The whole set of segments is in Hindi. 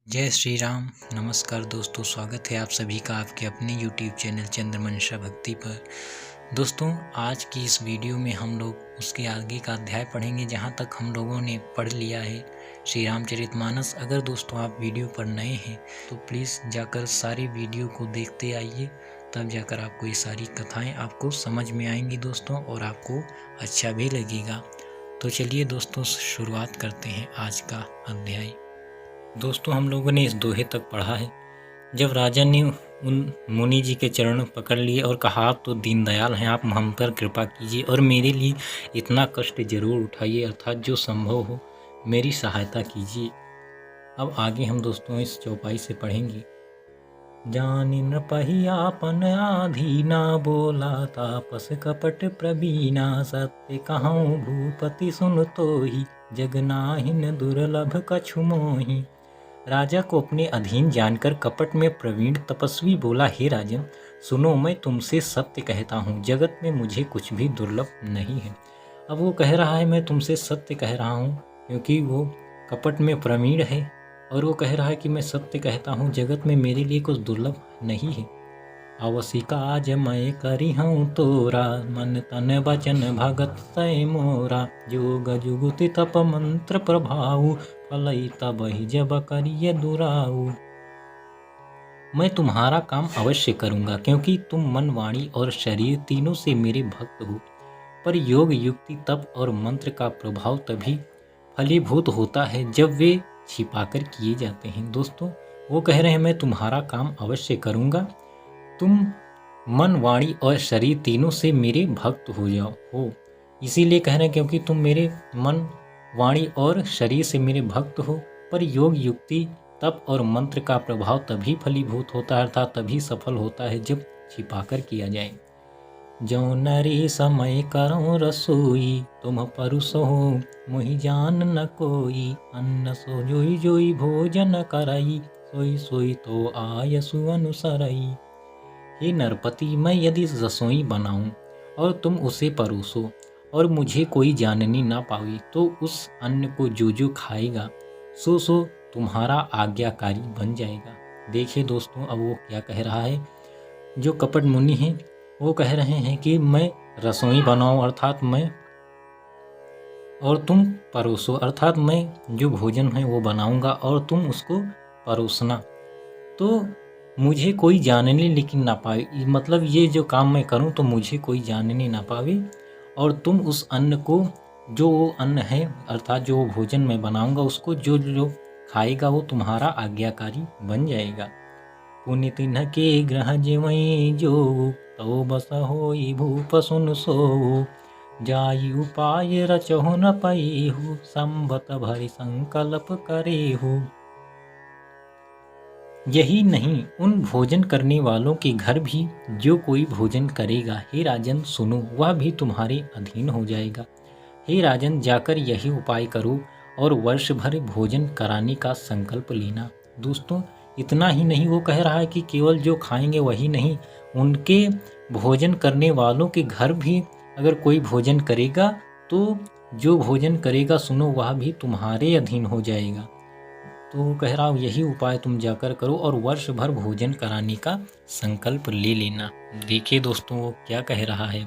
जय श्री राम। नमस्कार दोस्तों, स्वागत है आप सभी का आपके अपने YouTube चैनल चंद्रमंशा भक्ति पर। दोस्तों, आज की इस वीडियो में हम लोग उसके आगे का अध्याय पढ़ेंगे जहाँ तक हम लोगों ने पढ़ लिया है श्री रामचरितमानस। अगर दोस्तों आप वीडियो पर नए हैं तो प्लीज़ जाकर सारी वीडियो को देखते आइए, तब जाकर आपको ये सारी कथाएँ आपको समझ में आएंगी दोस्तों, और आपको अच्छा भी लगेगा। तो चलिए दोस्तों, शुरुआत करते हैं आज का अध्याय। दोस्तों, हम लोगों ने इस दोहे तक पढ़ा है। जब राजा ने उन मुनि जी के चरण पकड़ लिए और कहा, आप तो दीनदयाल हैं, आप हम पर कृपा कीजिए और मेरे लिए इतना कष्ट जरूर उठाइए, अर्थात जो संभव हो मेरी सहायता कीजिए। अब आगे हम दोस्तों इस चौपाई से पढ़ेंगे। जानि नृपहि आपन आधीना, बोला तापस कपट प्रवीणा, सत्य कहूँ भूपति सुन तोहि, जग नाहिन दुर्लभ कछु मोहि। राजा को अपने अधीन जानकर कपट में प्रवीण तपस्वी बोला, हे राजन सुनो, मैं तुमसे सत्य कहता हूँ, जगत में मुझे कुछ भी दुर्लभ नहीं है। अब वो कह रहा है मैं तुमसे सत्य कह रहा हूँ क्योंकि वो कपट में प्रवीण है, और वो कह रहा है कि मैं सत्य कहता हूँ, जगत में मेरे लिए कुछ दुर्लभ नहीं है। अवसिका आज मैं करी हूँ तोरा, मन तन वचन भगत तय मोरा, जोग जुगुति तप मंत्र प्रभाऊ, फलई तब ही जब करिए दुराऊ। मैं तुम्हारा काम अवश्य करूंगा क्योंकि तुम मन, वाणी और शरीर तीनों से मेरे भक्त हो, पर योग, युक्ति, तप और मंत्र का प्रभाव तभी फलीभूत होता है जब वे छिपाकर किए जाते हैं। दोस्तों, वो कह रहे हैं मैं तुम्हारा काम अवश्य करूंगा, तुम मन, वाणी और शरीर तीनों से मेरे भक्त हो, इसीलिए कह रहे हैं क्योंकि तुम मेरे मन, वाणी और शरीर से मेरे भक्त हो, पर योग, युक्ति, तप और मंत्र का प्रभाव तभी फलीभूत होता है, अर्थात तभी सफल होता है जब छिपाकर किया जाए। जो नरी समय करो रसोई, तुम परुसो मोहि जान न कोई, अन्न सो जोई जोई भोजन करई, सोई सोई तो आयसु अनुसरई। हे नरपति, मैं यदि रसोई बनाऊं और तुम उसे परोसो और मुझे कोई जाननी ना पावे, तो उस अन्न को जो जो खाएगा सो सो तुम्हारा आज्ञाकारी बन जाएगा। देखिए दोस्तों, अब वो क्या कह रहा है। जो कपट मुनि हैं वो कह रहे हैं कि मैं रसोई बनाऊं अर्थात मैं, और तुम परोसो अर्थात मैं जो भोजन है वो बनाऊंगा और तुम उसको परोसना, तो मुझे कोई जानने लेकिन ना पावे, मतलब ये जो काम मैं करूं तो मुझे कोई जानने ना पावे, और तुम उस अन्न को, जो वो अन्न है अर्थात जो भोजन मैं बनाऊंगा उसको जो जो खाएगा वो तुम्हारा आज्ञाकारी बन जाएगा। पुनि तिन्ह के ग्रह जेवई जो, तो बस होई भूप सुन सो, जाई उपाय रचहु न पईहु, संबत भरि संकल्प करेहु। यही नहीं, उन भोजन करने वालों के घर भी जो कोई भोजन करेगा, हे राजन सुनो, वह भी तुम्हारे अधीन हो जाएगा। हे राजन, जाकर यही उपाय करो और वर्ष भर भोजन कराने का संकल्प लेना। दोस्तों, इतना ही नहीं, वो कह रहा है कि केवल जो खाएंगे वही नहीं, उनके भोजन करने वालों के घर भी अगर कोई भोजन करेगा तो जो भोजन करेगा सुनो, वह भी तुम्हारे अधीन हो जाएगा। तो कह रहा हूँ यही उपाय तुम जाकर करो और वर्ष भर भोजन कराने का संकल्प ले लेना। देखिए दोस्तों, वो क्या कह रहा है।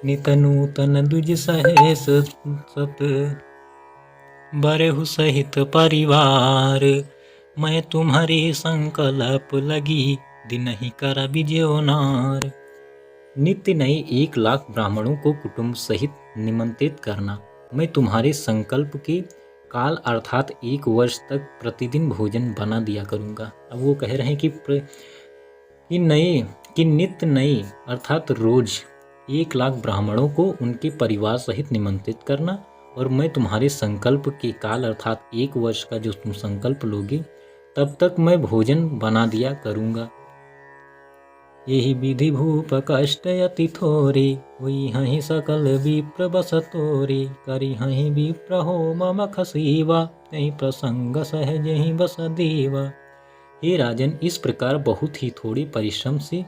नित नूतन दुज सहेस सत, बरहु सहित परिवार, मैं तुम्हारे संकल्प लगी, दिन ही कर विजयो नार। नित्य नए 1,00,000 ब्राह्मणों को कुटुंब सहित निमंत्रित करना, मैं तुम्हारे संकल्प के काल अर्थात 1 वर्ष तक प्रतिदिन भोजन बना दिया करूंगा। अब वो कह रहे हैं कि नित्य नए अर्थात रोज 1,00,000 ब्राह्मणों को उनके परिवार सहित निमंत्रित करना, और मैं तुम्हारे संकल्प के काल अर्थात 1 वर्ष का जो तुम संकल्प लोगे तब तक मैं भोजन बना दिया करूंगा। यही विधि भूप कष्ट अति थोरे, हुई हहि सकल विप्र बस तोरे, करी हहि विप्र हो मम खसीवा, तहि प्रसंग सहज ही बस देवा। हे राजन, इस प्रकार बहुत ही थोड़े परिश्रम से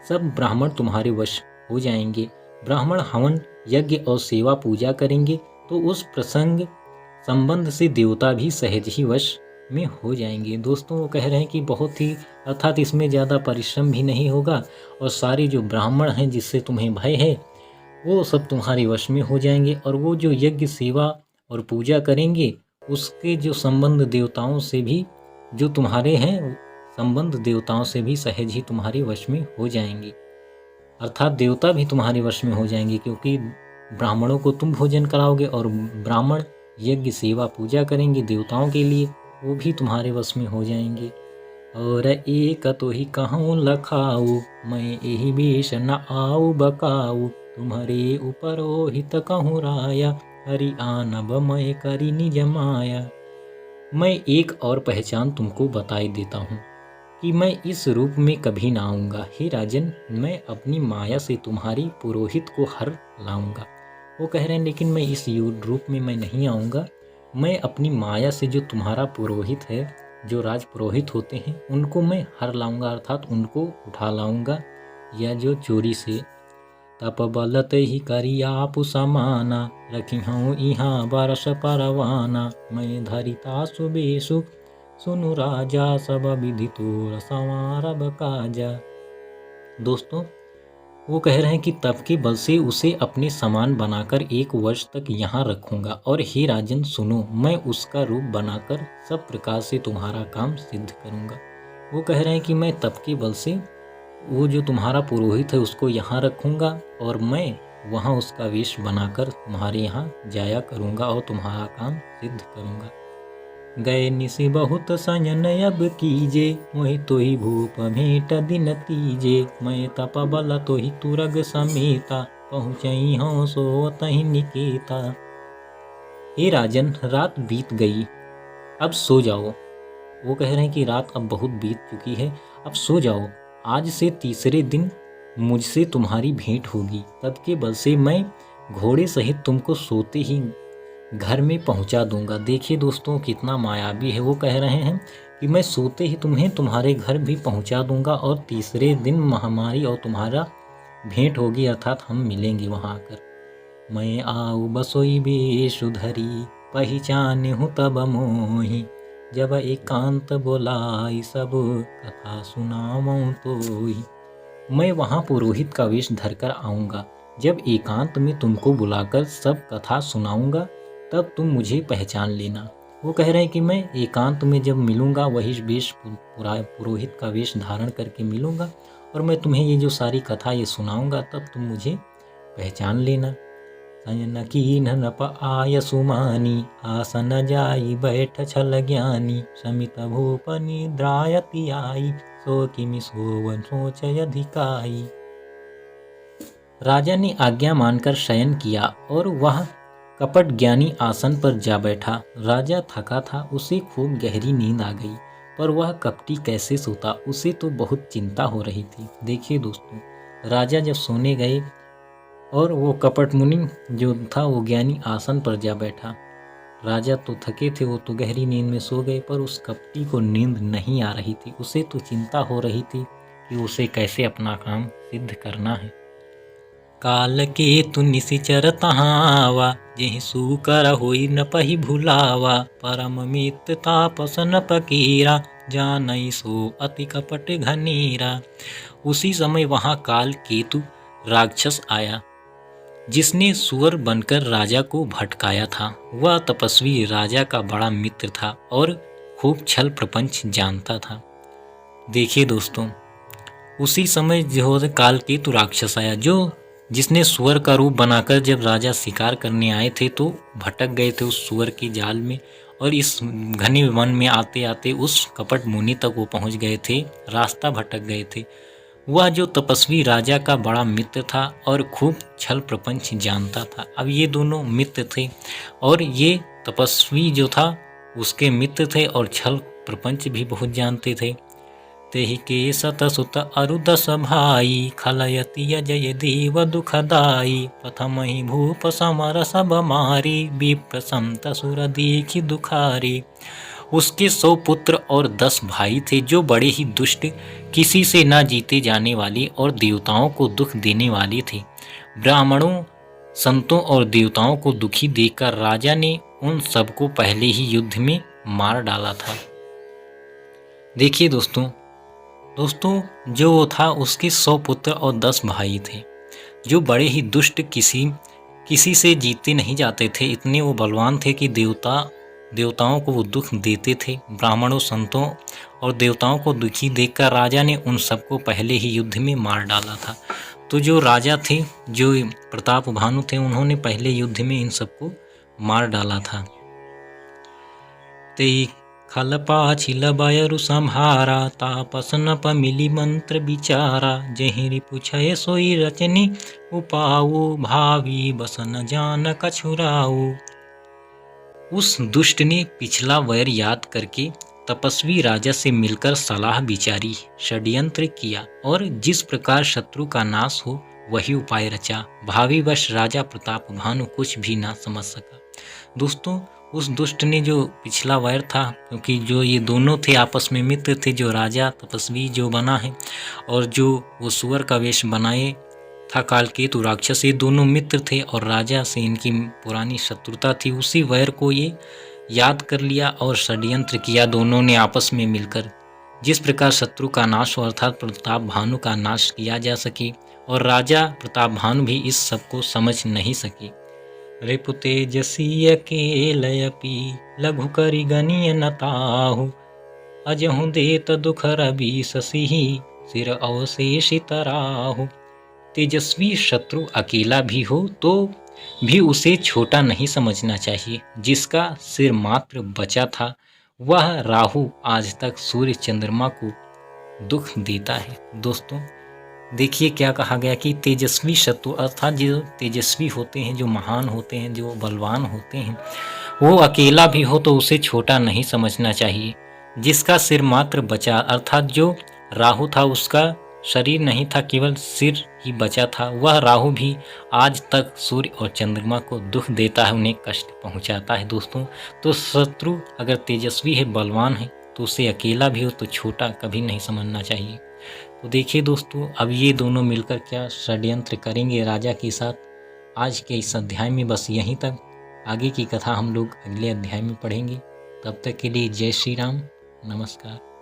सब ब्राह्मण तुम्हारे वश हो जाएंगे। ब्राह्मण हवन, यज्ञ और सेवा पूजा करेंगे तो उस प्रसंग संबंध से देवता भी सहज ही वश में हो जाएंगे। दोस्तों वो कह रहे हैं कि बहुत ही अर्थात इसमें ज़्यादा परिश्रम भी नहीं होगा और सारे जो ब्राह्मण हैं जिससे तुम्हें भय है वो सब तुम्हारे वश में हो जाएंगे और वो जो यज्ञ सेवा और पूजा करेंगे उसके जो संबंध देवताओं से भी जो तुम्हारे हैं संबंध देवताओं से भी सहज ही तुम्हारे वश में हो जाएंगे। अर्थात देवता भी तुम्हारे वश में हो जाएंगे क्योंकि ब्राह्मणों को तुम भोजन कराओगे और ब्राह्मण यज्ञ सेवा पूजा करेंगे देवताओं के लिए, वो भी तुम्हारे वश में हो जाएंगे। और एक तो ही कहूँ लखाऊ मैं यही बेश न आऊ बकाऊ तुम्हारे ऊपर हित कहूँ राया हरि आनब मैं करी निज माया। मैं एक और पहचान तुमको बताई देता हूँ कि मैं इस रूप में कभी ना आऊँगा। हे राजन, मैं अपनी माया से तुम्हारी पुरोहित को हर लाऊंगा। वो कह रहे हैं लेकिन मैं इस रूप में मैं नहीं आऊँगा, मैं अपनी माया से जो तुम्हारा पुरोहित है, जो राज पुरोहित होते हैं उनको मैं हर लाऊंगा अर्थात उनको उठा लाऊंगा, या जो चोरी से तप बलत ही करी आप समाना रखी हूँ यहाँ बरस परवाना मैं धरिता सुबेसु सुनु राजा सब विधि तोर संवारब काजा। दोस्तों वो कह रहे हैं कि तप के बल से उसे अपने समान बनाकर 1 वर्ष तक यहाँ रखूंगा और हे राजन सुनो, मैं उसका रूप बनाकर सब प्रकार से तुम्हारा काम सिद्ध करूंगा। वो कह रहे हैं कि मैं तप के बल से वो जो तुम्हारा पुरोहित है उसको यहाँ रखूंगा और मैं वहाँ उसका वेश बनाकर तुम्हारे यहाँ जाया करूंगा और तुम्हारा काम सिद्ध करूंगा। गए निशि बहुत सयन अब कीजे मोहि तो ही भूप भेंट दिन तीजे मैं तप बल तो ही तुरग समेता पहुँचई हूँ सो तही निकेता। हे राजन, रात बीत गई, अब सो जाओ। वो कह रहे हैं कि रात अब बहुत बीत चुकी है, अब सो जाओ। आज से तीसरे दिन मुझसे तुम्हारी भेंट होगी, तब के बल से मैं घोड़े सहित तुमको सोते ही घर में पहुंचा दूंगा। देखिए दोस्तों कितना मायावी है। वो कह रहे हैं कि मैं सोते ही तुम्हें तुम्हारे घर भी पहुंचा दूंगा और तीसरे दिन महामारी और तुम्हारा भेंट होगी अर्थात हम मिलेंगे वहां आकर। मैं आऊ बसोई बेशु धरी पहचान हूँ तब मोही जब एकांत बोलाई सब कथा सुनाऊं तो ही। मैं वहाँ पुरोहित का वेश धरकर आऊँगा, जब एकांत में तुमको बुलाकर सब कथा सुनाऊंगा तब तुम मुझे पहचान लेना। वो कह रहे हैं कि मैं एकांत में जब मिलूंगा वही वेश पुरोहित का वेश धारण करके मिलूंगा और मैं तुम्हें ये जो सारी कथा ये सुनाऊंगा तब तुम मुझे पहचान लेना। सयन कीन नप आय सुमानी आसन जाई बैठ छल ज्ञानी समित भूप निद्रायति आई सो किमि सोवन सोच अधिकाई। राजा ने आज्ञा मानकर शयन किया और वह कपट ज्ञानी आसन पर जा बैठा। राजा थका था, उसे खूब गहरी नींद आ गई, पर वह कपटी कैसे सोता उसे तो बहुत चिंता हो रही थी। देखिए दोस्तों, राजा जब सोने गए और वो कपट मुनि जो था वो ज्ञानी आसन पर जा बैठा। राजा तो थके थे, वो तो गहरी नींद में सो गए, पर उस कपटी को नींद नहीं आ रही थी। उसे तो चिंता हो रही थी कि उसे कैसे अपना काम सिद्ध करना है। काल के तु निशिचर तहावा जेहि सुकर होई न पही भुलावा परम मित तापस न पकीरा जानई सो अति कपट घनीरा। उसी समय वहाँ काल केतु राक्षस आया जिसने सुअर बनकर राजा को भटकाया था। वह तपस्वी राजा का बड़ा मित्र था और खूब छल प्रपंच जानता था। देखिए दोस्तों, उसी समय जो काल केतु राक्षस आया जिसने सुअर का रूप बनाकर जब राजा शिकार करने आए थे तो भटक गए थे उस सुअर की जाल में और इस घने वन में आते आते उस कपट मुनि तक वो पहुंच गए थे, रास्ता भटक गए थे। वह जो तपस्वी राजा का बड़ा मित्र था और खूब छल प्रपंच जानता था। अब ये दोनों मित्र थे और ये तपस्वी जो था उसके मित्र थे और छल प्रपंच भी बहुत जानते थे। तेहि के सत सुत अरुदस भाई खलयति जय देव दुखदाई प्रथम ही भूप समर सब मारी विप्रसंत सुर देखी दुखारी। उसके 100 पुत्र और 10 भाई थे जो बड़े ही दुष्ट, किसी से ना जीते जाने वाले और देवताओं को दुख देने वाले थे। ब्राह्मणों, संतों और देवताओं को दुखी देखकर राजा ने उन सबको पहले ही युद्ध में मार डाला था। देखिए दोस्तों, जो वो था उसके 100 पुत्र और 10 भाई थे, जो बड़े ही दुष्ट, किसी से जीते नहीं जाते थे। इतने वो बलवान थे कि देवताओं को वो दुख देते थे। ब्राह्मणों, संतों और देवताओं को दुखी देखकर राजा ने उन सबको पहले ही युद्ध में मार डाला था। तो जो राजा थे, जो प्रताप भानु थे, उन्होंने पहले युद्ध में इन सबको मार डाला था। ते खल पाछिल बयरु संहारा, तापस नप मिली मंत्र विचारा, जहि रिपुछय सोई रचनी उपाऊ, भावी बस न जान कछुराऊ। उस दुष्ट ने पिछला वैर याद करके तपस्वी राजा से मिलकर सलाह विचारी, षड्यंत्र किया और जिस प्रकार शत्रु का नाश हो वही उपाय रचा। भावी वर्ष राजा प्रताप भानु कुछ भी ना समझ सका। दोस्तों, उस दुष्ट ने जो पिछला वैर था, क्योंकि जो ये दोनों थे आपस में मित्र थे, जो राजा तपस्वी जो बना है और जो वो सुअर का वेश बनाए था कालकेतु राक्षस, ये दोनों मित्र थे और राजा से इनकी पुरानी शत्रुता थी। उसी वैर को ये याद कर लिया और षड्यंत्र किया दोनों ने आपस में मिलकर, जिस प्रकार शत्रु का नाश हो अर्थात प्रताप भानु का नाश किया जा सके। और राजा प्रताप भानु भी इस सब को समझ नहीं सके। रिपु तेजसी अकेलयपि लघु करि गनिय न ताहु, अजहु देत दुख रवि ससिहि सिर अवशेषित राहु। तेजस्वी शत्रु अकेला भी हो तो भी उसे छोटा नहीं समझना चाहिए। जिसका सिर मात्र बचा था वह राहु आज तक सूर्य चंद्रमा को दुख देता है। दोस्तों, देखिए क्या कहा गया कि तेजस्वी शत्रु अर्थात जो तेजस्वी होते हैं, जो महान होते हैं, जो बलवान होते हैं, वो अकेला भी हो तो उसे छोटा नहीं समझना चाहिए। जिसका सिर मात्र बचा अर्थात जो राहु था उसका शरीर नहीं था, केवल सिर ही बचा था, वह राहु भी आज तक सूर्य और चंद्रमा को दुख देता है, उन्हें कष्ट पहुंचाता है। दोस्तों, तो शत्रु अगर तेजस्वी है, बलवान है, तो उसे अकेला भी हो तो छोटा कभी नहीं समझना चाहिए। तो देखिए दोस्तों, अब ये दोनों मिलकर क्या षड्यंत्र करेंगे राजा के साथ। आज के इस अध्याय में बस यहीं तक, आगे की कथा हम लोग अगले अध्याय में पढ़ेंगे। तब तक के लिए जय श्री राम, नमस्कार।